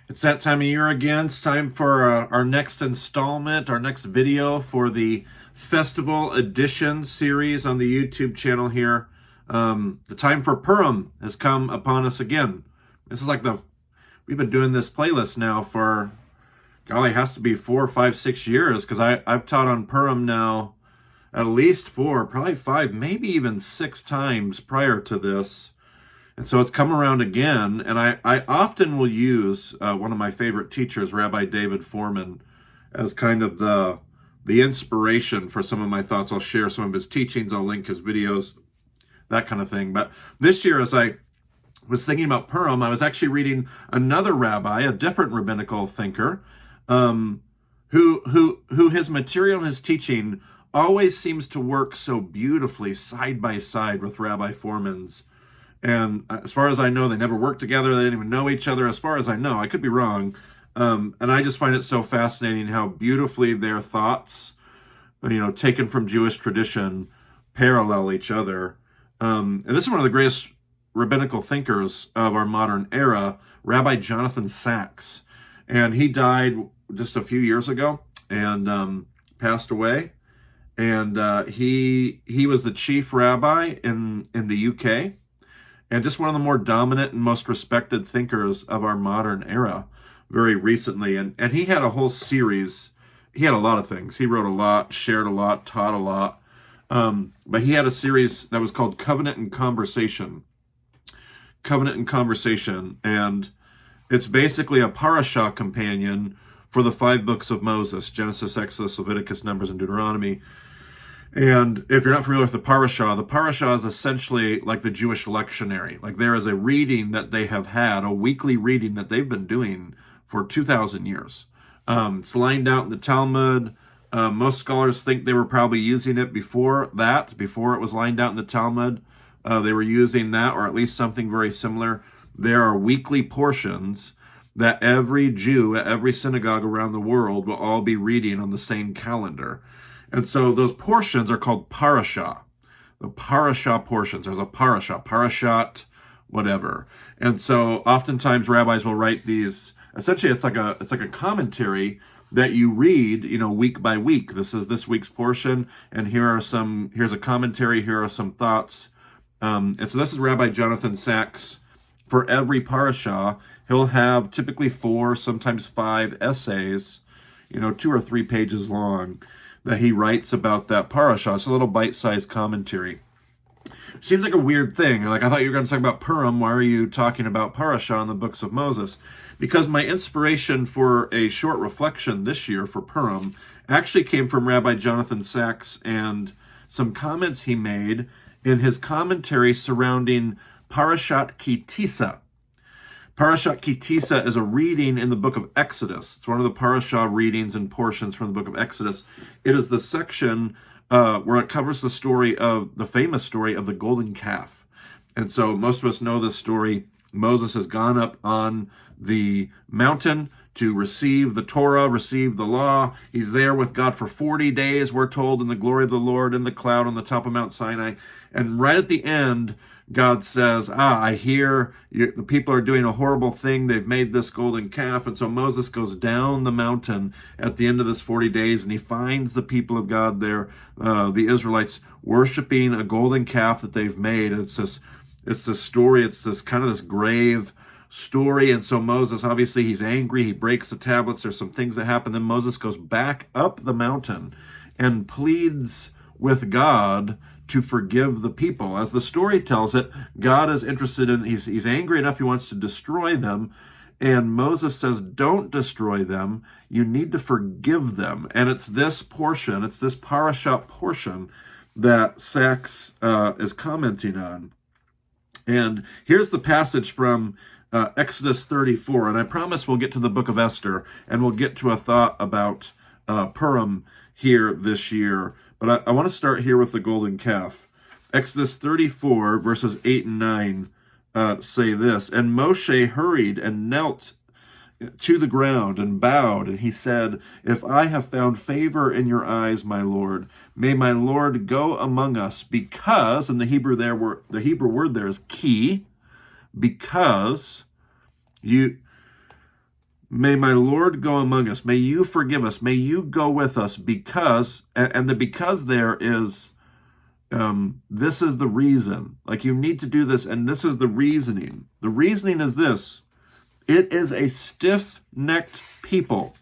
It's that time of year again. It's time for our next installment, our next video for the Festival Edition series on the YouTube channel here. The time for Purim has come upon us again. This is we've been doing this playlist now for, golly, it has to be 4, 5, 6 years, because I've taught on Purim now at least 4, probably 5, maybe even 6 times prior to this. And so it's come around again, and I often will use one of my favorite teachers, Rabbi David Foreman, as kind of the inspiration for some of my thoughts. I'll share some of his teachings, I'll link his videos, that kind of thing. But this year, as I was thinking about Purim, I was actually reading another rabbi, a different rabbinical thinker, who his material and his teaching always seems to work so beautifully side by side with Rabbi Foreman's. And as far as I know, they never worked together. They didn't even know each other. As far as I know, I could be wrong. And I just find it so fascinating how beautifully their thoughts, taken from Jewish tradition, parallel each other. And this is one of the greatest rabbinical thinkers of our modern era, Rabbi Jonathan Sacks. And he died just a few years ago and passed away. And he was the chief rabbi in the UK. And just one of the more dominant and most respected thinkers of our modern era very recently. And he had a whole series. He had a lot of things. He wrote a lot, shared a lot, taught a lot. But he had a series that was called Covenant and Conversation. Covenant and Conversation. And it's basically a parashah companion for the 5 books of Moses: Genesis, Exodus, Leviticus, Numbers, and Deuteronomy. And if you're not familiar with the parashah is essentially like the Jewish lectionary. Like, there is a reading that they have had, a weekly reading that they've been doing for 2,000 years. It's lined out in the Talmud. Most scholars think they were probably using it before it was lined out in the Talmud. They were using that, or at least something very similar. There are weekly portions that every Jew at every synagogue around the world will all be reading on the same calendar. And so those portions are called parashah. The parashah portions. There's a parashat, whatever. And so oftentimes rabbis will write these. Essentially, it's like a commentary that you read, week by week. This is this week's portion, and here's a commentary. Here are some thoughts. And so this is Rabbi Jonathan Sacks. For every parashah, he'll have typically 4, sometimes 5 essays, 2 or 3 pages long, that he writes about that parashah. It's a little bite-sized commentary. Seems like a weird thing. Like, I thought you were going to talk about Purim. Why are you talking about parashah in the books of Moses? Because my inspiration for a short reflection this year for Purim actually came from Rabbi Jonathan Sacks and some comments he made in his commentary surrounding Parashat Ki Tisa. Parashat Ki Tisa is a reading in the book of Exodus. It's one of the parashah readings and portions from the book of Exodus. It is the section where it covers the famous story of the golden calf. And so most of us know this story. Moses has gone up on the mountain to receive the Torah, receive the law. He's there with God for 40 days, we're told, in the glory of the Lord in the cloud on the top of Mount Sinai. And right at the end, God says, I hear the people are doing a horrible thing. They've made this golden calf. And so Moses goes down the mountain at the end of this 40 days, and he finds the people of God there, the Israelites, worshiping a golden calf that they've made. And it's this story. It's this kind of this grave story. And so Moses, obviously, he's angry. He breaks the tablets. There's some things that happen. Then Moses goes back up the mountain and pleads with God to forgive the people. As the story tells it, God is interested in, he's angry enough, he wants to destroy them. And Moses says, don't destroy them. You need to forgive them. And it's this portion, it's this parashah portion that Sacks is commenting on. And here's the passage from Exodus 34. And I promise we'll get to the book of Esther, and we'll get to a thought about Purim here this year. But I want to start here with the golden calf. Exodus 34, verses 8 and 9 say this: And Moshe hurried and knelt to the ground and bowed, and he said, If I have found favor in your eyes, my Lord, may my Lord go among us, because, and the Hebrew word there is ki, because May my Lord go among us. May you forgive us. May you go with us because, and the because there is, this is the reason. Like, you need to do this, and this is the reasoning. The reasoning is this: it is a stiff-necked people.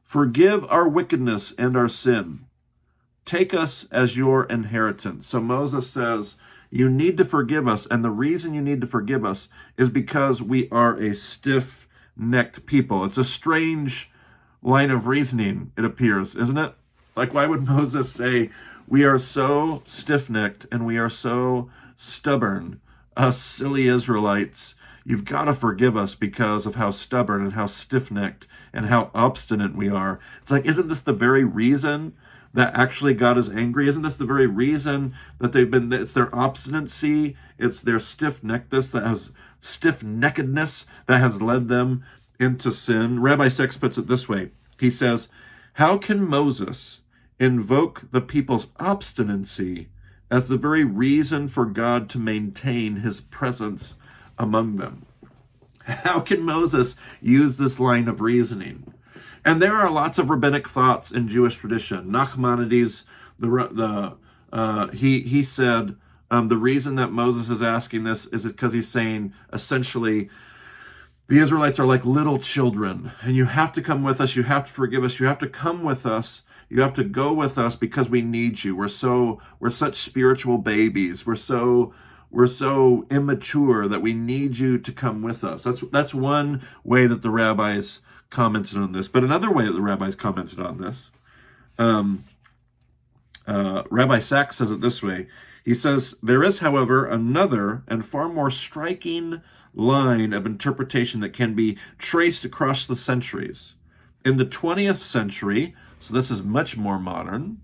Forgive our wickedness and our sin. Take us as your inheritance. So Moses says, you need to forgive us, and the reason you need to forgive us is because we are a stiff-necked people. It's a strange line of reasoning, it appears, isn't it? Like, why would Moses say, we are so stiff-necked and we are so stubborn, us silly Israelites, you've got to forgive us because of how stubborn and how stiff-necked and how obstinate we are. It's like, isn't this the very reason that actually God is angry? Isn't this the very reason that it's their obstinacy, it's their stiff-neckedness stiff-neckedness that has led them into sin? Rabbi Sacks puts it this way. He says, how can Moses invoke the people's obstinacy as the very reason for God to maintain his presence among them? How can Moses use this line of reasoning? And there are lots of rabbinic thoughts in Jewish tradition. Nachmanides, he said the reason that Moses is asking this is because he's saying, essentially, the Israelites are like little children, and you have to come with us, you have to forgive us, you have to come with us, you have to go with us because we need you. We're such spiritual babies. We're so immature that we need you to come with us. That's one way that the rabbis commented on this. But another way that the rabbis commented on this, Rabbi Sacks says it this way. He says, there is, however, another and far more striking line of interpretation that can be traced across the centuries. In the 20th century, so this is much more modern,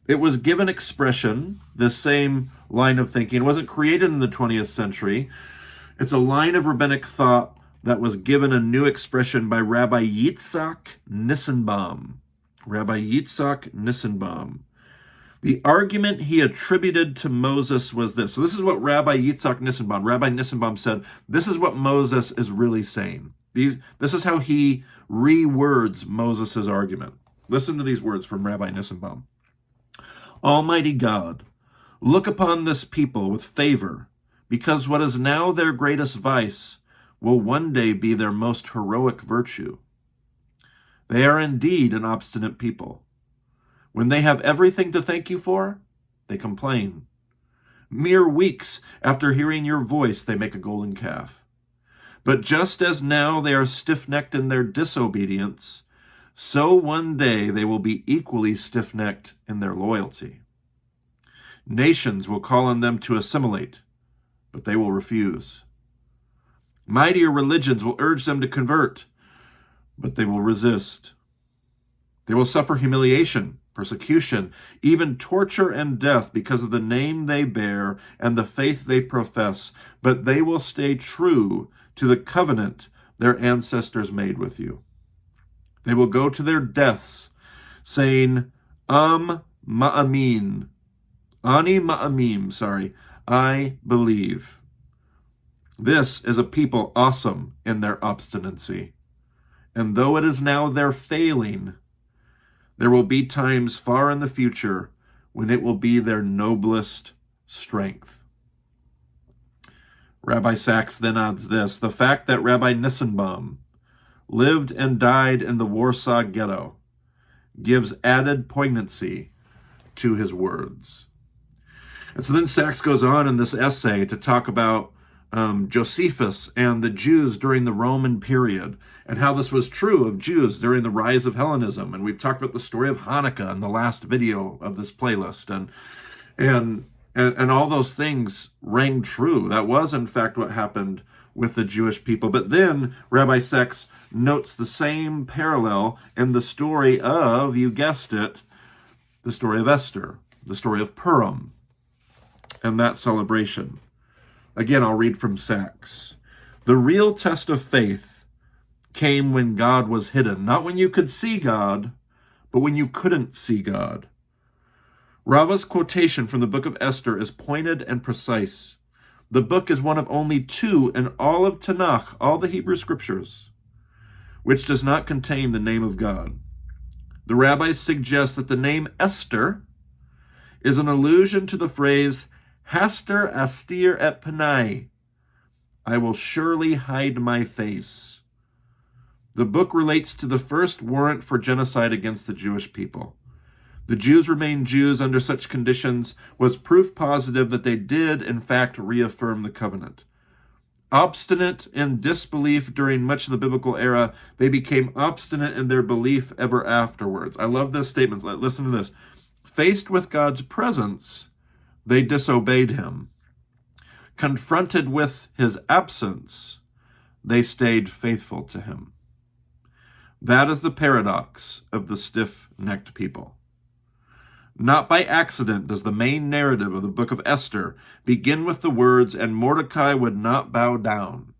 it was given expression, this same line of thinking. It wasn't created in the 20th century. It's a line of rabbinic thought that was given a new expression by Rabbi Yitzhak Nissenbaum. Rabbi Yitzhak Nissenbaum. The argument he attributed to Moses was this. So this is what Rabbi Nissenbaum said, this is what Moses is really saying. This is how he rewords Moses' argument. Listen to these words from Rabbi Nissenbaum. Almighty God, look upon this people with favor, because what is now their greatest vice will one day be their most heroic virtue. They are indeed an obstinate people. When they have everything to thank you for, they complain. Mere weeks after hearing your voice, they make a golden calf. But just as now they are stiff-necked in their disobedience, so one day they will be equally stiff-necked in their loyalty. Nations will call on them to assimilate, but they will refuse. Mightier religions will urge them to convert, but they will resist. They will suffer humiliation, persecution, even torture and death because of the name they bear and the faith they profess, but they will stay true to the covenant their ancestors made with you. They will go to their deaths saying, Ma'amim, Ani Ma'amim, I believe. This is a people awesome in their obstinacy. And though it is now their failing, there will be times far in the future when it will be their noblest strength. Rabbi Sacks then adds this: the fact that Rabbi Nissenbaum lived and died in the Warsaw Ghetto gives added poignancy to his words. And so then Sacks goes on in this essay to talk about Josephus and the Jews during the Roman period, and how this was true of Jews during the rise of Hellenism. And we've talked about the story of Hanukkah in the last video of this playlist, and all those things rang true. That was, in fact, what happened with the Jewish people. But then Rabbi Sacks notes the same parallel in the story of, you guessed it, the story of Esther, the story of Purim, and that celebration. Again, I'll read from Sacks. The real test of faith came when God was hidden, not when you could see God, but when you couldn't see God. Rava's quotation from the book of Esther is pointed and precise. The book is one of only two in all of Tanakh, all the Hebrew scriptures, which does not contain the name of God. The rabbis suggest that the name Esther is an allusion to the phrase, Haster astir et panai, I will surely hide my face. The book relates to the first warrant for genocide against the Jewish people. The Jews remained Jews under such conditions was proof positive that they did, in fact, reaffirm the covenant. Obstinate in disbelief during much of the biblical era, they became obstinate in their belief ever afterwards. I love this statement. Listen to this. Faced with God's presence, they disobeyed him. Confronted with his absence, they stayed faithful to him. That is the paradox of the stiff-necked people. Not by accident does the main narrative of the book of Esther begin with the words, and Mordecai would not bow down.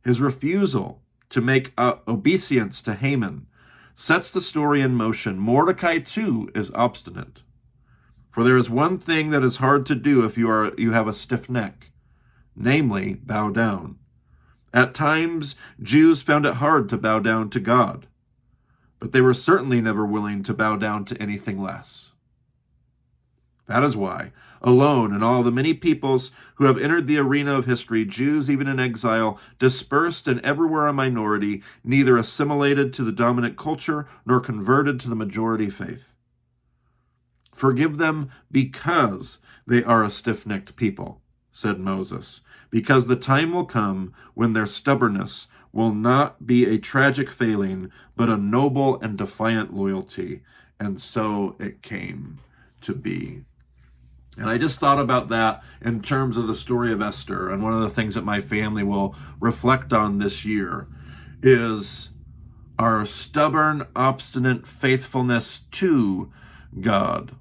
His refusal to make obeisance to Haman sets the story in motion. Mordecai, too, is obstinate. For there is one thing that is hard to do if you have a stiff neck, namely, bow down. At times, Jews found it hard to bow down to God, but they were certainly never willing to bow down to anything less. That is why, alone in all the many peoples who have entered the arena of history, Jews, even in exile, dispersed and everywhere a minority, neither assimilated to the dominant culture nor converted to the majority faith. Forgive them because they are a stiff-necked people, said Moses, because the time will come when their stubbornness will not be a tragic failing, but a noble and defiant loyalty. And so it came to be. And I just thought about that in terms of the story of Esther. And one of the things that my family will reflect on this year is our stubborn, obstinate faithfulness to God.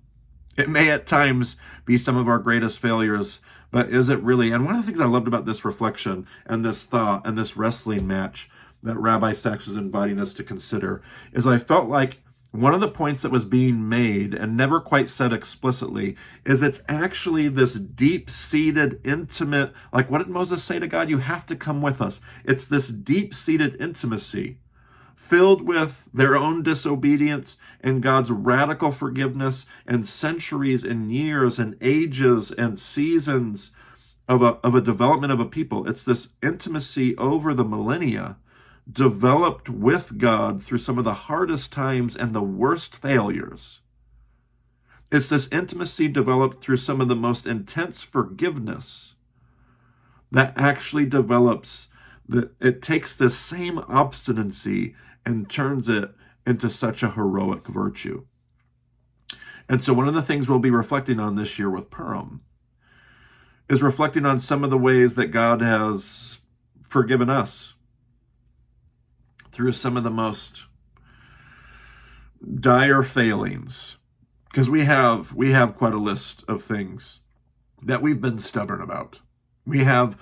It may at times be some of our greatest failures, but is it really? And one of the things I loved about this reflection and this thought and this wrestling match that Rabbi Sacks was inviting us to consider is I felt like one of the points that was being made and never quite said explicitly is it's actually this deep-seated, intimate, like what did Moses say to God? You have to come with us. It's this deep-seated intimacy filled with their own disobedience and God's radical forgiveness and centuries and years and ages and seasons of a development of a people. It's this intimacy over the millennia developed with God through some of the hardest times and the worst failures. It's this intimacy developed through some of the most intense forgiveness that actually develops, that it takes this same obstinacy and turns it into such a heroic virtue. And so one of the things we'll be reflecting on this year with Purim is reflecting on some of the ways that God has forgiven us through some of the most dire failings. Because we have quite a list of things that we've been stubborn about. We have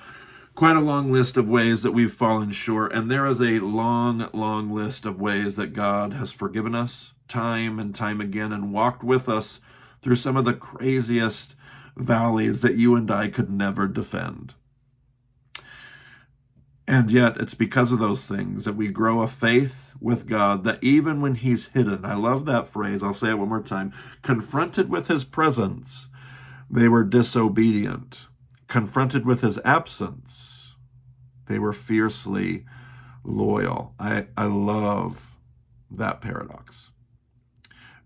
quite a long list of ways that we've fallen short, and there is a long, long list of ways that God has forgiven us time and time again and walked with us through some of the craziest valleys that you and I could never defend. And yet, it's because of those things that we grow a faith with God that even when he's hidden, I love that phrase, I'll say it one more time, confronted with his presence, they were disobedient. Confronted with his absence, they were fiercely loyal. I love that paradox.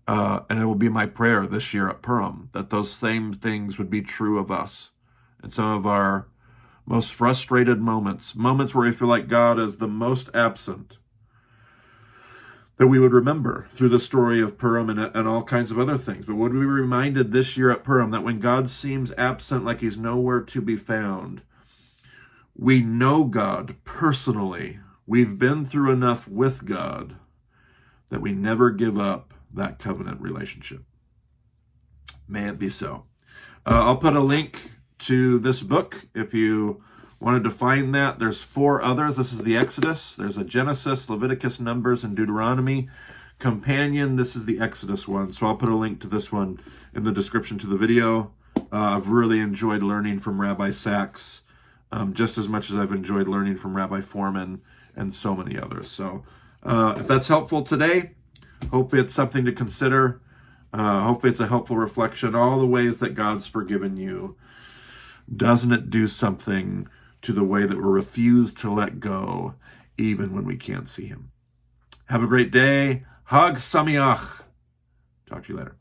And it will be my prayer this year at Purim that those same things would be true of us. And some of our most frustrated moments where we feel like God is the most absent, that we would remember through the story of Purim and all kinds of other things. But would we be reminded this year at Purim that when God seems absent, like he's nowhere to be found, we know God personally. We've been through enough with God that we never give up that covenant relationship. May it be so. I'll put a link to this book if you wanted to find that. There's 4 others. This is the Exodus. There's a Genesis, Leviticus, Numbers, and Deuteronomy companion. This is the Exodus one. So I'll put a link to this one in the description to the video. I've really enjoyed learning from Rabbi Sacks just as much as I've enjoyed learning from Rabbi Foreman and so many others. So if that's helpful today, hopefully it's something to consider. Hopefully it's a helpful reflection. All the ways that God's forgiven you, doesn't it do something to the way that we refuse to let go, even when we can't see him? Have a great day. Hag Sameach. Talk to you later.